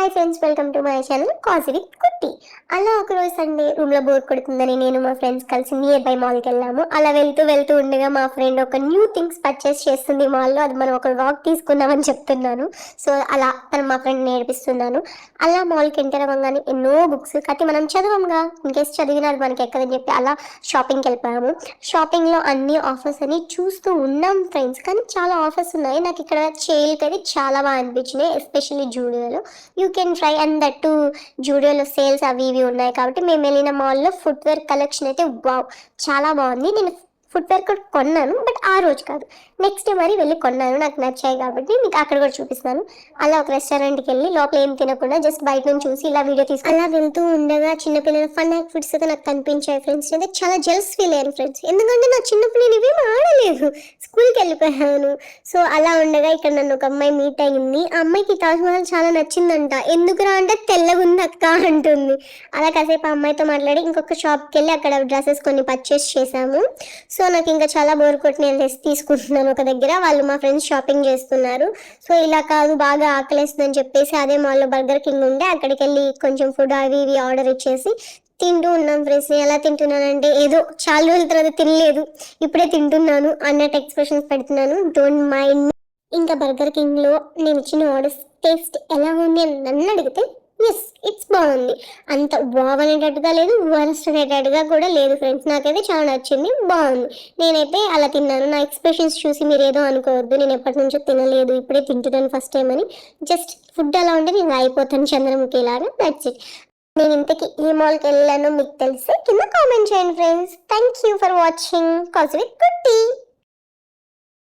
Hi friends, welcome to my channel Kaji with Kutti. అలా ఒకరోజు Sunday రూమ్లో బోర్ కొడుతుందని నేను మా ఫ్రెండ్స్ కలిసి నియర్ బై మాల్కి వెళ్ళాము. అలా వెళ్తూ ఉండగా మా ఫ్రెండ్ ఒక న్యూ థింగ్స్ పర్చేస్ చేస్తుంది మాల్లో. అది మనం ఒక వాక్ తీసుకున్నామని చెప్తున్నాను. సో అలా తను మా ఫ్రెండ్ నేర్పిస్తున్నాను. అలా మాల్కి ఎంటర్ అవ్వగానే ఎన్నో బుక్స్ కట్టి మనం చదవంగా, ఇన్కేస్ చదివినా అది మనకి ఎక్కదని చెప్పి అలా షాపింగ్కి వెళ్ళిపోయాము. షాపింగ్లో అన్ని ఆఫర్స్ అని చూస్తూ ఉన్నాం ఫ్రెండ్స్, కానీ చాలా ఆఫర్స్ ఉన్నాయి. నాకు ఇక్కడ చేయిల్కి అయితే చాలా బాగా అనిపించినాయి, ఎస్పెషల్లీ జూడియోలో. You can try and that to జూడియోలో సేల్స్ అవి ఇవి ఉన్నాయి కాబట్టి మేము వెళ్ళిన మాల్లో ఫుట్వేర్ కలెక్షన్ అయితే వావ్ చాలా బాగుంది. నేను ఫుట్వేర్ కూడా కొన్నాను, బట్ ఆ రోజు కాదు, నెక్స్ట్ డే మరి వెళ్ళి కొన్నాను. నాకు నచ్చాయి కాబట్టి మీకు అక్కడ కూడా చూపిస్తాను. అలా ఒక రెస్టారెంట్కి వెళ్ళి లోపల ఏం తినకుండా జస్ట్ బయట నుంచి చూసి ఇలా వీడియో తీసుకుని అలా వెళ్తూ ఉండగా చిన్నపిల్లల ఫన్ యాక్టివిటీస్ అయితే నాకు కనిపించాయి ఫ్రెండ్స్. అయితే చాలా జెల్స్ ఫీల్ అయ్యాను ఫ్రెండ్స్, ఎందుకంటే నా చిన్నప్పుడు నేను ఇవేం ఆడలేదు, స్కూల్కి వెళ్ళిపోయాను. సో అలా ఉండగా ఇక్కడ నన్ను ఒక అమ్మాయి మీట్ అయ్యింది. ఆ అమ్మాయికి తాజ్ మహల్ చాలా నచ్చిందంట. ఎందుకురా అంటే తెల్లగుంది అక్క అంటుంది. అలా కాసేపు ఆ అమ్మాయితో మాట్లాడి ఇంకొక షాప్కి వెళ్ళి అక్కడ డ్రెస్సెస్ కొన్ని పర్చేస్ చేశాము. సో నాకు ఇంకా చాలా బోర్ కొట్టి నేను తీసుకుంటున్నాను ఒక దగ్గర. వాళ్ళు మా ఫ్రెండ్స్ షాపింగ్ చేస్తున్నారు. సో ఇలా కాదు, బాగా ఆకలేస్తుందని చెప్పేసి అదే మాల్లో బర్గర్ కింగ్ ఉండే అక్కడికి వెళ్ళి కొంచెం ఫుడ్ అవి ఇవి ఆర్డర్ ఇచ్చేసి తింటూ ఉన్నాం ఫ్రెండ్స్. ఎలా తింటున్నానంటే ఏదో చాలా రోజుల తర్వాత తినలేదు, ఇప్పుడే తింటున్నాను అన్నట్టు ఎక్స్ప్రెషన్స్ పెడుతున్నాను. Don't mind. ఇంకా బర్గర్ కింగ్లో నేను ఇచ్చిన ఆర్డర్స్ టేస్ట్ ఎలా ఉంది అని నన్ను అడిగితే ఎస్, ఇట్స్ బాగుంది. అంత వావ్ అనేటట్టుగా లేదు, వరస్ట్ అనేటట్టుగా కూడా లేదు ఫ్రెండ్స్. నాకైతే చాలా నచ్చింది, బాగుంది. నేనైతే అలా తిన్నాను. నా ఎక్స్ప్రెషన్స్ చూసి మీరు ఏదో అనుకోవద్దు, నేను ఎప్పటి నుంచో తినలేదు, ఇప్పుడే తింటున్నాను ఫస్ట్ టైం అని. జస్ట్ ఫుడ్ అలా ఉంటే నేను అయిపోతాను చంద్రముఖి లాగా, దట్స్ ఇట్. నేను ఇంతకీ ఏ మాల్కి వెళ్ళానో మీకు తెలిస్తే కింద కామెంట్ చేయండి friends. Thank you for watching cause with కుట్టి.